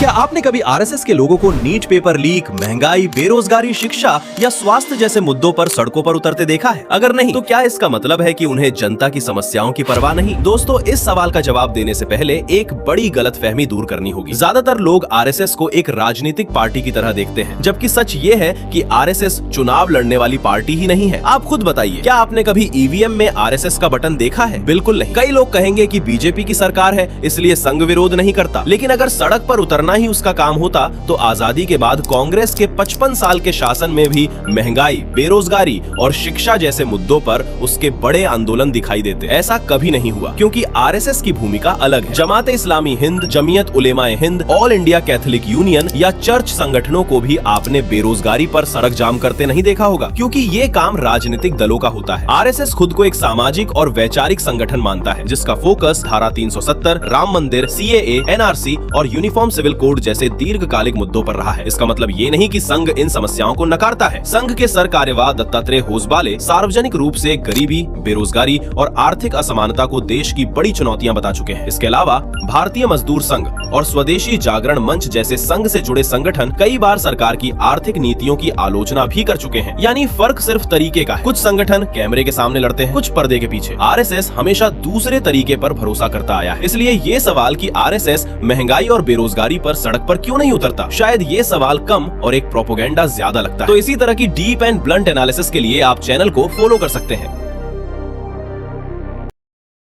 क्या आपने कभी आरएसएस के लोगों को नीट पेपर लीक, महंगाई, बेरोजगारी, शिक्षा या स्वास्थ्य जैसे मुद्दों पर सड़कों पर उतरते देखा है? अगर नहीं तो क्या इसका मतलब है कि उन्हें जनता की समस्याओं की परवाह नहीं? दोस्तों, इस सवाल का जवाब देने से पहले एक बड़ी गलतफहमी दूर करनी होगी। ज्यादातर लोग आरएसएस को एक राजनीतिक पार्टी की तरह देखते हैं, जबकि सच ये है कि आरएसएस चुनाव लड़ने वाली पार्टी ही नहीं है। आप खुद बताइए, क्या आपने कभी ईवीएम में आरएसएस का बटन देखा है? बिल्कुल नहीं। कई लोग कहेंगे कि बीजेपी की सरकार है इसलिए संघ विरोध नहीं करता, लेकिन अगर सड़क पर उतरना ही उसका काम होता तो आजादी के बाद कांग्रेस के 55 साल के शासन में भी महंगाई, बेरोजगारी और शिक्षा जैसे मुद्दों पर उसके बड़े आंदोलन दिखाई देते। ऐसा कभी नहीं हुआ, क्योंकि आरएसएस की भूमिका अलग है। जमात इस्लामी हिंद, जमीयत उलेमाए Hind, all India Catholic union या चर्च संगठनों को भी आपने बेरोजगारी पर सड़क जाम करते नहीं देखा होगा, क्योंकि ये काम राजनीतिक दलों का होता है। आरएसएस खुद को एक सामाजिक और वैचारिक संगठन मानता है, जिसका फोकस धारा 370, राम मंदिर, सीएए, एनआरसी और यूनिफॉर्म सिविल कोड जैसे दीर्घकालिक मुद्दों पर रहा है। इसका मतलब ये नहीं कि संघ इन समस्याओं को नकारता है। संघ के सर कार्यवाह दत्तात्रेय होसबाले सार्वजनिक रूप से गरीबी, बेरोजगारी और आर्थिक असमानता को देश की बड़ी चुनौतियां बता चुके हैं। इसके अलावा भारतीय मजदूर संघ और स्वदेशी जागरण मंच जैसे संघ से जुड़े संगठन कई बार सरकार की आर्थिक नीतियों की आलोचना भी कर चुके हैं। यानी फर्क सिर्फ तरीके का है। कुछ संगठन कैमरे के सामने लड़ते हैं, कुछ पर्दे के पीछे। आरएसएस हमेशा दूसरे तरीके पर भरोसा करता आया है। इसलिए ये सवाल कि आरएसएस महंगाई और बेरोजगारी पर सड़क पर क्यों नहीं उतरता, शायद ये सवाल कम और एक प्रोपेगेंडा ज्यादा लगता है। तो इसी तरह की डीप एंड ब्लंट एनालिसिस के लिए आप चैनल को फॉलो कर सकते हैं।